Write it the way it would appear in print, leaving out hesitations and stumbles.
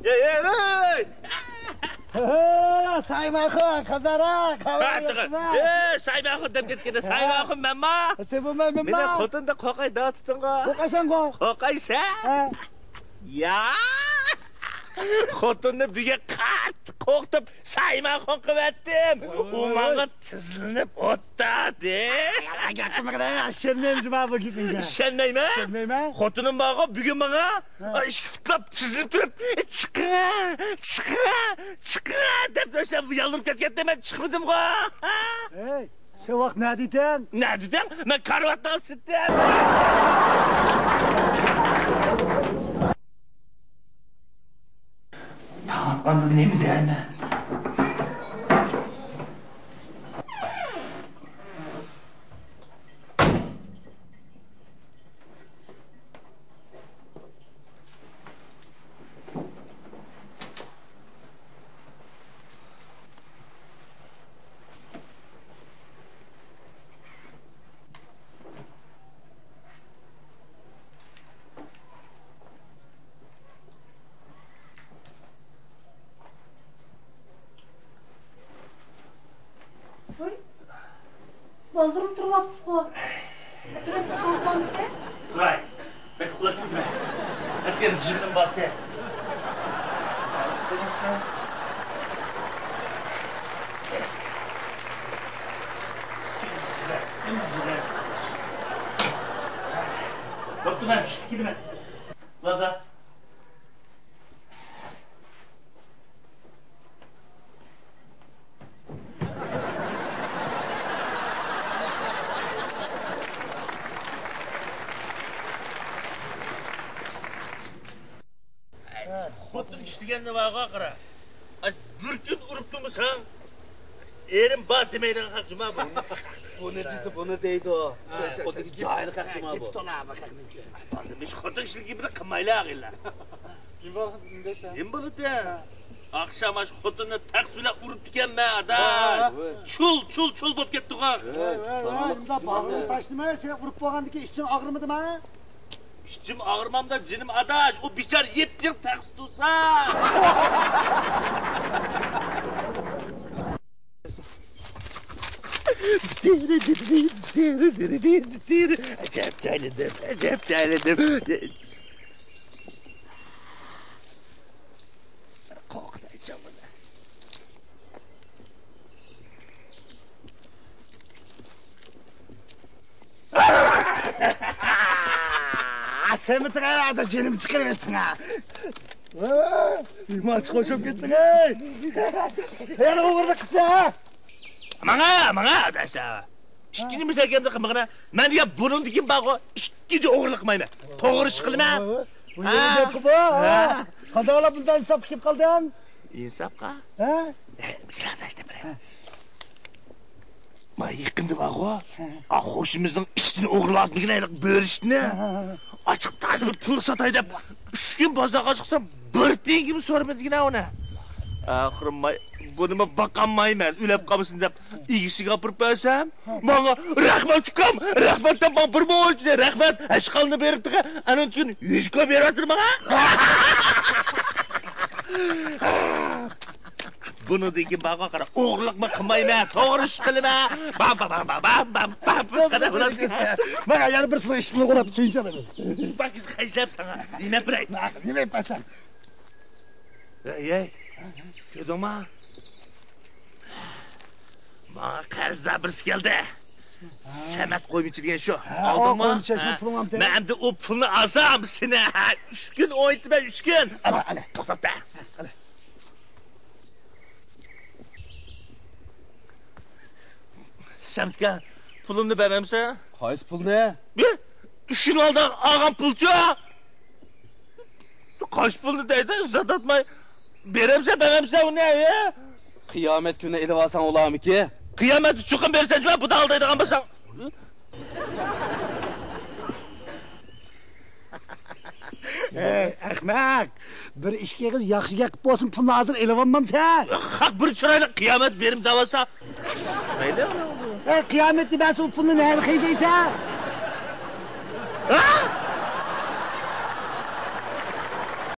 Ey! Saymakın, kadara, Saymakın dep ketkende, saymakın men ma? Sen bu men Mene xotunda qoqay dağıtıttın qa. Qoqaysan qoq. Qoqay sen? Ya! Xotunni biga qattiq qo'qtib saymakon qilyaptim. U menga tizilib o'tdi. Gapirmaganda ishonmaymiz men bu gapingga. Ishonmayman? Ishonmayman. Xotinim menga bugun menga ishga fitlab tizilib turib, chiqing deb tashlab yoldirib ketganda men chiqmadim-ku. Ey, sen vaqt nima deysan? Nima dedim? Men karvatda sitdim. Tanıtqanda nemi deyilme? Doldurib turmabsiz-ku. Qattiqroq ishimiz bormi-ki? Turay, ben uxlab turma. Aterim jinim borda. Koptu ben, gidime. Lada. Xotun işlegenini vağa qara. Bir gün urupdunmu sen? Erim bat demeyden qaqşıma bu. Bunu deydi, bunu deydi o. Xotun cahil qaqşıma bu. Git ola bakaqniki. Biz xotun işlegi bir qılmayla ağıyla. Kim var desen? Kim bunu de? Akşam aş xotunni taqsila urup diken me ada. Çul bop ketdi qa. Bunda bağını taşlamaya sen vurup boğandaki işçin ağrımadı mı? İçim ağırmamda cinim adaş. O biçar yep taqs tutsa. Diri. Acayip cahildim. Korkutacağım bunu. Sen mi tıkaya da canım çıkarıversin ha? İmaç koşup gittin ey! Yani bu burada kısa ha? Mana adaşa. İşkini misal qilmagina. Men ya bunun degan bago ikkinchi o'g'irlik qilmayman. To'g'ri ish qilma. Bu yeni gap bu ha? Qandoqla bundan hisob kelib qolding? Insofqa? Ha? Mikrodashda bir. Ma yaqinda bago. Qo'shimizning ishini o'g'irlabmigina bo'rishni. Ochiq ta'zir bir pul sotay deb 3 kun bozorga chiqsam, bir tengimi so'ramadigina uni. Axir bunimi baqamayman, o'lab qolmasin deb igishiga olib bersam, menga rahmat ukam, rahmat deb men bir bo'ldi, rahmat, ashqalni beribdi-ku, ana kun 100 ga berib menga. Bunu degan bago qara, o'g'irlikmi qilmayman, to'g'ri ish qilma. Bam. Mana yana bir sizni ishni qo'lab tushunchaman. Bakiz hajlab sana. Nima biray? Nima yapasan? Ey. Kedoma. Menga qarzda birisi keldi. Samat qo'ymichi degan shu. Oldingmi? Men endi o pulni olsam seni 3 kun o'yitman, 3 kun. Ana, to'xta. Samatga pulumni bermamsan? Qaysi pulni? Shuni oldan olgan pulchi. Qaysi pulni deydi, izzat atmay. Beremsen uni, Qiyomat kuni elib olsang olamiki? Qiyomatni chuqin bersanchi, bu da aldaydigan bo'lsang. Ahmak, bir ishga qiz yaxshiga qilib bo'lsin, pulni hozir elib olmamsan. Haq bir chiroyli qiyomat berim davosa. Mayli. Qiyomat deb bu pulni nima qilib deysan? Ha?